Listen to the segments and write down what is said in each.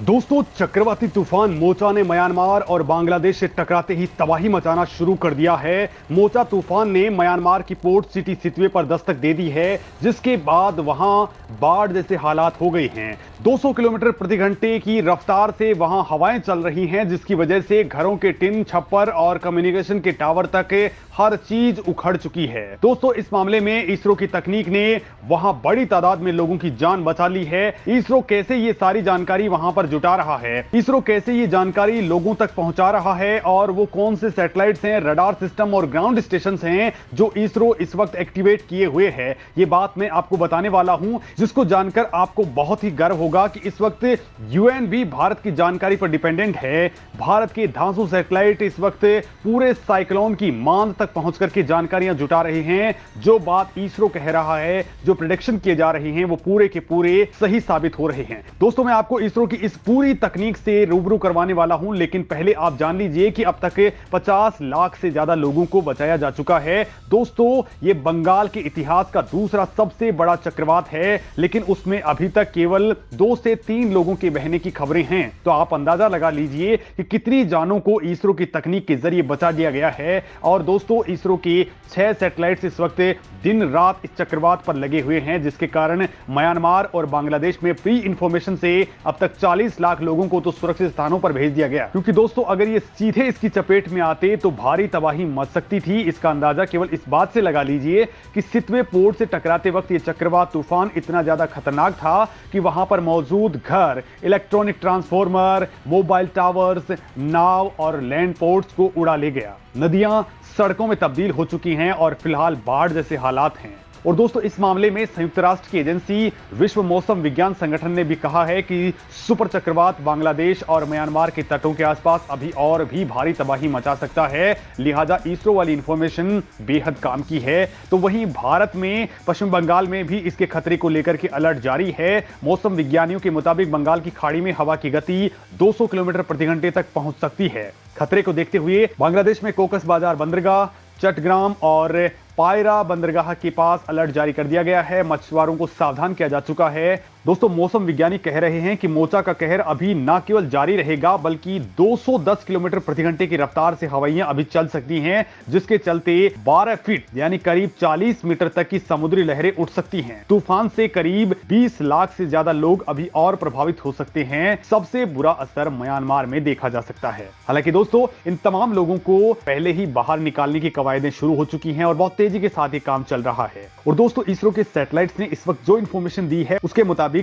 दोस्तों, चक्रवाती तूफान मोचा ने म्यांमार और बांग्लादेश से टकराते ही तबाही मचाना शुरू कर दिया है। मोचा तूफान ने म्यांमार की पोर्ट सिटी सितवे पर दस्तक दे दी है, जिसके बाद वहां बाढ़ जैसे हालात हो गए हैं। 200 किलोमीटर प्रति घंटे की रफ्तार से वहां हवाएं चल रही हैं, जिसकी वजह से घरों के टिन, छप्पर और कम्युनिकेशन के टावर तक हर चीज उखड़ चुकी है। दोस्तों, इस मामले में इसरो की तकनीक ने वहां बड़ी तादाद में लोगों की जान बचा ली है। इसरो कैसे ये सारी जानकारी वहां पर जुटा रहा है, इसरो कैसे ये जानकारी लोगों तक पहुंचा रहा है और वो कौन से सैटेलाइट्स हैं, रडार सिस्टम और ग्राउंड स्टेशंस हैं जो इसरो इस वक्त एक्टिवेट किए हुए है, ये बात मैं आपको बताने वाला हूं, जिसको जानकर आपको बहुत ही गर्व होगा कि इस वक्त यूएन भी भारत की जानकारी पर डिपेंडेंट है। भारत के धांसू सैटेलाइट इस वक्त पूरे साइक्लोन की मांद तक पहुंच करके जानकारियां जुटा रहे हैं। जो बात इसरो कह रहा है, जो प्रेडिक्शन किए जा रहे हैं, वो पूरे के पूरे सही साबित हो रहे हैं। दोस्तों, मैं आपको इसरो की इस पूरी तकनीक से रूबरू करवाने वाला हूं, लेकिन पहले आप जान लीजिए कि अब तक 50 लाख से ज्यादा लोगों को बचाया जा चुका है। दोस्तों, ये बंगाल के इतिहास का दूसरा सबसे बड़ा चक्रवात है, लेकिन उसमें अभी तक केवल 2 से 3 लोगों के बहने की खबरें हैं। तो आप अंदाजा लगा लीजिए कि कितनी जानों को इसरो की तकनीक के जरिए बचा दिया गया है। और दोस्तों, इसरो के 6 सैटेलाइट्स इस वक्त दिन रात इस चक्रवात पर लगे हुए हैं, जिसके कारण म्यांमार और बांग्लादेश में प्री इंफॉर्मेशन से अब तक 40 लाख लोगों को तो सुरक्षित स्थानों पर भेज दिया गया। क्योंकि दोस्तों, अगर ये सीधे इसकी चपेट में आते तो भारी तबाही मच सकती थी। इसका अंदाजा केवल इस बात से लगा लीजिए कि सितवे पोर्ट से टकराते वक्त ये चक्रवात तूफान इतना ज्यादा खतरनाक था कि वहां पर मौजूद घर, इलेक्ट्रॉनिक ट्रांसफॉर्मर, मोबाइल टावर्स, नाव और लैंड पोर्ट्स को उड़ा ले गया। नदियां सड़कों में तब्दील हो चुकी हैं और फिलहाल बाढ़ जैसे हालात हैं। और दोस्तों, इस मामले में संयुक्त राष्ट्र की एजेंसी विश्व मौसम विज्ञान संगठन ने भी कहा है कि सुपर चक्रवात बांग्लादेश और म्यांमार के तटों के आसपास अभी और भी भारी तबाही मचा सकता है। लिहाजा इसरो वाली इंफॉर्मेशन बेहद काम की है। तो वहीं भारत में पश्चिम बंगाल में भी इसके खतरे को लेकर के अलर्ट जारी है। मौसम विज्ञानियों के मुताबिक बंगाल की खाड़ी में हवा की गति 200 किलोमीटर प्रति घंटे तक पहुंच सकती है। खतरे को देखते हुए बांग्लादेश में कोकस बाजार बंदरगाह, चट्टग्राम और पायरा बंदरगाह के पास अलर्ट जारी कर दिया गया है। मछुआरों को सावधान किया जा चुका है। दोस्तों, मौसम विज्ञानी कह रहे हैं कि मोचा का कहर अभी न केवल जारी रहेगा, बल्कि 210 किलोमीटर प्रति घंटे की रफ्तार से हवाइयां अभी चल सकती हैं, जिसके चलते 12 फीट यानी करीब 40 मीटर तक की समुद्री लहरें उठ सकती हैं। तूफान से करीब 20 लाख से ज्यादा लोग अभी और प्रभावित हो सकते हैं। सबसे बुरा असर म्यांमार में देखा जा सकता है। हालांकि दोस्तों, इन तमाम लोगों को पहले ही बाहर निकालने की कवायदें शुरू हो चुकी हैं और बहुत तेजी के साथ ये काम चल रहा है। और दोस्तों, इसरो के सैटेलाइट्स ने इस वक्त जो इंफॉर्मेशन दी है, उसके मुताबिक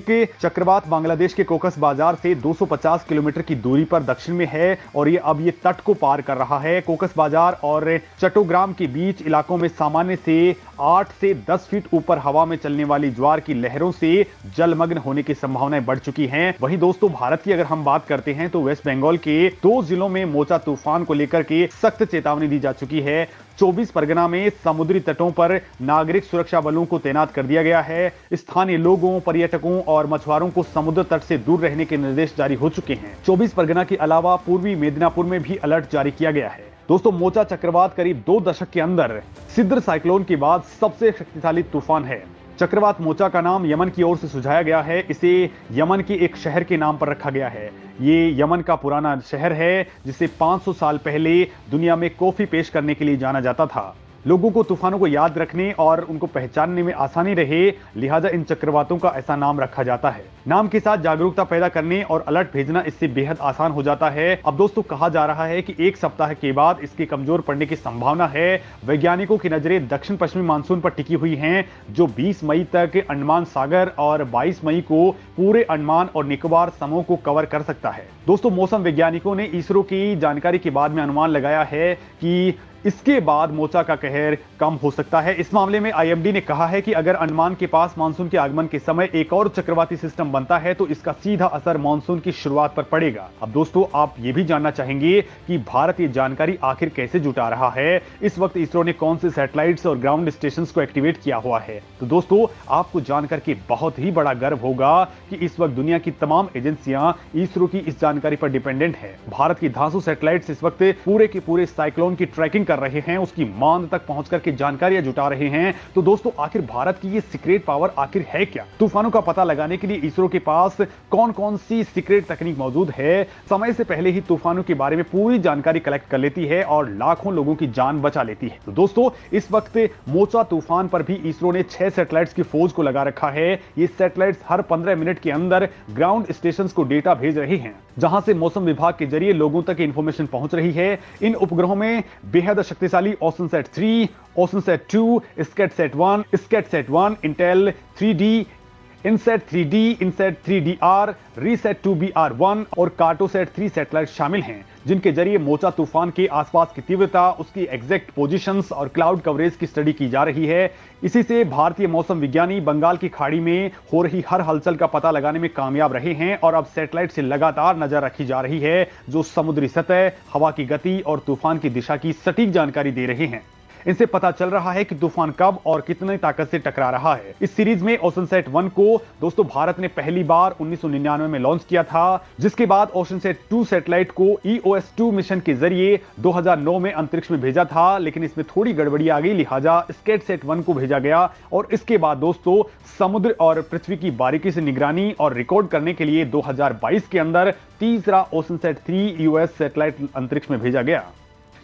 चक्रवात बांग्लादेश के कोकस बाजार से 250 किलोमीटर की दूरी पर दक्षिण में है और ये अब ये तट को पार कर रहा है। कोकस बाजार और चट्टोग्राम के बीच इलाकों में सामान्य से 8 से 10 फीट ऊपर हवा में चलने वाली ज्वार की लहरों से जलमग्न होने की संभावनाएं बढ़ चुकी हैं। वहीं दोस्तों, भारत की अगर हम बात करते हैं तो वेस्ट बंगाल के 2 जिलों में मोचा तूफान को लेकर के सख्त चेतावनी दी जा चुकी है। 24 परगना में समुद्री तटों पर नागरिक सुरक्षा बलों को तैनात कर दिया गया है। स्थानीय लोगों, पर्यटकों और मछुआरों को समुद्र तट से दूर रहने के निर्देश जारी हो चुके हैं। 24 परगना के अलावा पूर्वी मेदिनीपुर में भी अलर्ट जारी किया गया है। दोस्तों, मोचा चक्रवात करीब 2 दशक के अंदर सिद्र साइक्लोन के बाद सबसे शक्तिशाली तूफान है। चक्रवात मोचा का नाम यमन की ओर से सुझाया गया है। इसे यमन के एक शहर के नाम पर रखा गया है। ये यमन का पुराना शहर है, जिसे 500 साल पहले दुनिया में कॉफी पेश करने के लिए जाना जाता था। लोगों को तूफानों को याद रखने और उनको पहचानने में आसानी रहे, लिहाजा इन चक्रवातों का ऐसा नाम रखा जाता है। नाम के साथ जागरूकता पैदा करने और अलर्ट भेजना इससे बेहद आसान हो जाता है। अब दोस्तों, कहा जा रहा है कि 1 सप्ताह के बाद इसके कमजोर पड़ने की संभावना है। वैज्ञानिकों की नजरें दक्षिण पश्चिमी मानसून पर टिकी हुई हैं, जो 20 मई तक अंडमान सागर और 22 मई को पूरे अंडमान और निकोबार समूह को कवर कर सकता है। दोस्तों, मौसम वैज्ञानिकों ने इसरो की जानकारी के बाद में अनुमान लगाया है कि इसके बाद मोचा का कहर कम हो सकता है। इस मामले में आईएमडी ने कहा है कि अगर अंडमान के पास मानसून के आगमन के समय एक और चक्रवाती सिस्टम बनता है तो इसका सीधा असर मानसून की शुरुआत पर पड़ेगा। अब दोस्तों, आप ये भी जानना चाहेंगे कि भारत ये जानकारी आखिर कैसे जुटा रहा है। इस वक्त इसरो ने कौन से सैटेलाइट्स और ग्राउंड स्टेशंस को एक्टिवेट किया हुआ है। तो दोस्तों, आपको जानकर के बहुत ही बड़ा गर्व होगा कि इस वक्त दुनिया की तमाम एजेंसियां इसरो की इस जानकारी पर डिपेंडेंट है। भारत की धांसू सैटेलाइट्स इस वक्त पूरे के पूरे साइक्लोन की ट्रैकिंग कर रहे हैं, उसकी मान तक पहुंच करके जानकारियां जुटा रहे हैं। तो दोस्तों आखिर भारत की ये सीक्रेट पावर आखिर है क्या? तूफानों का पता लगाने के लिए इसरो के पास कौन कौन सी सीक्रेट तकनीक मौजूद है, समय से पहले ही तूफानों के बारे में पूरी जानकारी कलेक्ट कर लेती है और लाखों लोगों की जान बचा लेती है। तो दोस्तों इस वक्त मोचा तूफान पर भी इसरो ने 6 सैटेलाइट्स की फौज को लगा रखा है। ये सैटेलाइट्स हर 15 मिनट के अंदर ग्राउंड स्टेशन को डेटा भेज रही हैं, जहां से मौसम विभाग के जरिए लोगों तक इंफॉर्मेशन पहुंच रही है। इन उपग्रहों में बेहद शक्तिशाली ओशनसैट 3, ओशनसैट 2, स्कैटसैट 1, स्कैटसैट 1, Intel 3D, INSAT 3D, INSAT 3DR, RISAT 2BR1 और कार्टोसैट 3 सैटेलाइट शामिल हैं, जिनके जरिए मोचा तूफान के आसपास की तीव्रता, उसकी एग्जैक्ट पोजीशंस और क्लाउड कवरेज की स्टडी की जा रही है। इसी से भारतीय मौसम विज्ञानी बंगाल की खाड़ी में हो रही हर हलचल का पता लगाने में कामयाब रहे हैं और अब सैटेलाइट से लगातार नजर रखी जा रही है, जो समुद्री सतह, हवा की गति और तूफान की दिशा की सटीक जानकारी दे रहे हैं। इनसे पता चल रहा है कि तूफान कब और कितनी ताकत से टकरा रहा है। इस सीरीज में ओशनसैट 1 को दोस्तों भारत ने पहली बार 1999 में लॉन्च किया था, जिसके बाद ओशनसैट 2 सैटेलाइट को EOS-2 मिशन के जरिए 2009 में अंतरिक्ष में भेजा था, लेकिन इसमें थोड़ी गड़बड़ी आ गई, लिहाजा स्कैटसैट 1 को भेजा गया और इसके बाद दोस्तों समुद्र और पृथ्वी की बारीकी से निगरानी और रिकॉर्ड करने के लिए 2022 के अंदर तीसरा ओशनसैट 3 EOS सैटेलाइट अंतरिक्ष में भेजा गया।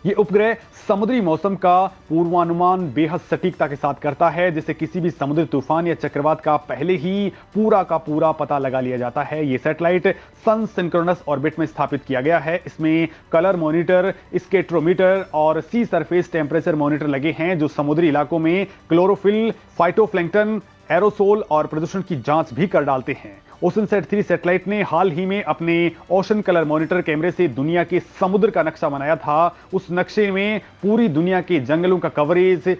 ये उपग्रह समुद्री मौसम का पूर्वानुमान बेहद सटीकता के साथ करता है, जिससे किसी भी समुद्री तूफान या चक्रवात का पहले ही पूरा का पूरा पता लगा लिया जाता है। ये सैटेलाइट सन सिंक्रोनस ऑर्बिट में स्थापित किया गया है। इसमें कलर मॉनिटर, स्केट्रोमीटर और सी सरफेस टेम्परेचर मॉनिटर लगे हैं, जो समुद्री इलाकों में क्लोरोफिल, फाइटोप्लैंक्टन, एरोसोल और प्रदूषण की जांच भी कर डालते हैं। ओशनसैट 3 सैटेलाइट ने हाल ही में अपने ओशन कलर मॉनिटर कैमरे से दुनिया के समुद्र का नक्शा बनाया था। उस नक्शे में पूरी दुनिया के जंगलों का कवरेज,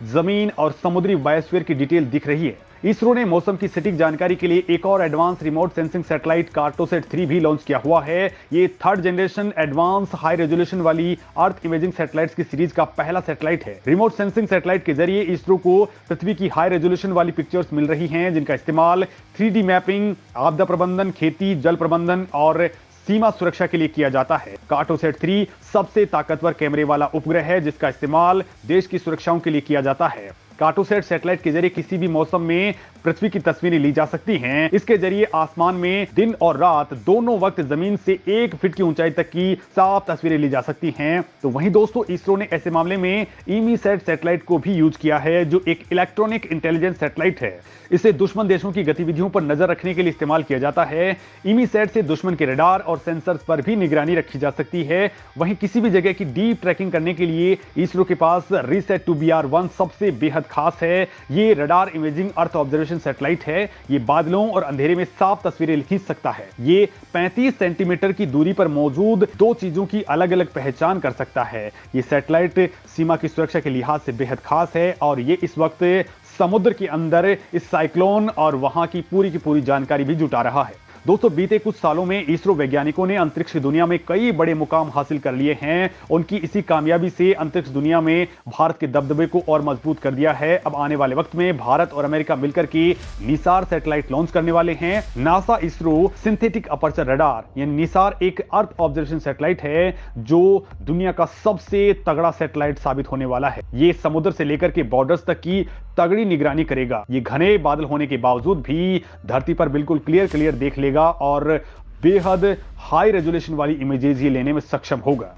जमीन और समुद्री बायोस्फीयर की डिटेल दिख रही है। इसरो ने मौसम की सटीक जानकारी के लिए एक और advance remote sensing satellite Cartosat 3 भी लॉन्च किया हुआ है। ये 3rd generation advance high resolution वाली अर्थ इमेजिंग सैटेलाइट्स की सीरीज का पहला सैटेलाइट है। रिमोट सेंसिंग सैटेलाइट के जरिए इसरो को पृथ्वी की हाई रेजोल्यूशन वाली पिक्चर्स मिल रही हैं, जिनका इस्तेमाल 3D मैपिंग, आपदा प्रबंधन, खेती, जल प्रबंधन और सीमा सुरक्षा के लिए किया जाता है। कार्टोसैट 3 सबसे ताकतवर कैमरे वाला उपग्रह है, जिसका इस्तेमाल देश की सुरक्षाओं के लिए किया जाता है। कार्टोसैट सैटेलाइट के जरिए किसी भी मौसम में पृथ्वी की तस्वीरें ली जा सकती हैं। इसके जरिए आसमान में दिन और रात दोनों वक्त जमीन से 1 फीट की ऊंचाई तक की साफ तस्वीरें ली जा सकती हैं। तो वहीं दोस्तों इसरो ने ऐसे मामले में EMISAT सैटेलाइट को भी यूज किया है, जो एक इलेक्ट्रॉनिक इंटेलिजेंस सैटेलाइट है। इसे दुश्मन देशों की गतिविधियों पर नजर रखने के लिए इस्तेमाल किया जाता है। EMISAT से दुश्मन के रडार और सेंसर्स पर भी निगरानी रखी जा सकती है। वहीं किसी भी जगह की डीप ट्रैकिंग करने के लिए इसरो के पास रीसैट 2BR1 सबसे बेहद खास है। ये radar imaging earth observation satellite है। ये बादलों और अंधेरे में साफ तस्वीरें खींच सकता है। ये 35 सेंटीमीटर की दूरी पर मौजूद 2 चीजों की अलग अलग पहचान कर सकता है। ये सैटेलाइट सीमा की सुरक्षा के लिहाज से बेहद खास है और ये इस वक्त समुद्र के अंदर इस साइक्लोन और वहां की पूरी जानकारी भी जुटा रहा है। दोस्तों बीते कुछ सालों में इसरो वैज्ञानिकों ने अंतरिक्ष की दुनिया में कई बड़े मुकाम हासिल कर लिए हैं। उनकी इसी कामयाबी से अंतरिक्ष दुनिया में भारत के दबदबे को और मजबूत कर दिया है। अब आने वाले वक्त में भारत और अमेरिका मिलकर के निसार सैटेलाइट लॉन्च करने वाले हैं। NASA ISRO synthetic aperture radar यानी निसार एक अर्थ ऑब्जर्वेशन सैटेलाइट है, जो दुनिया का सबसे तगड़ा सैटेलाइट साबित होने वाला है। ये समुद्र से लेकर के बॉर्डर्स तक की तगड़ी निगरानी करेगा। ये घने बादल होने के बावजूद भी धरती पर बिल्कुल क्लियर देख लेगा और बेहद हाई रेजोल्यूशन वाली इमेजेस ये लेने में सक्षम होगा।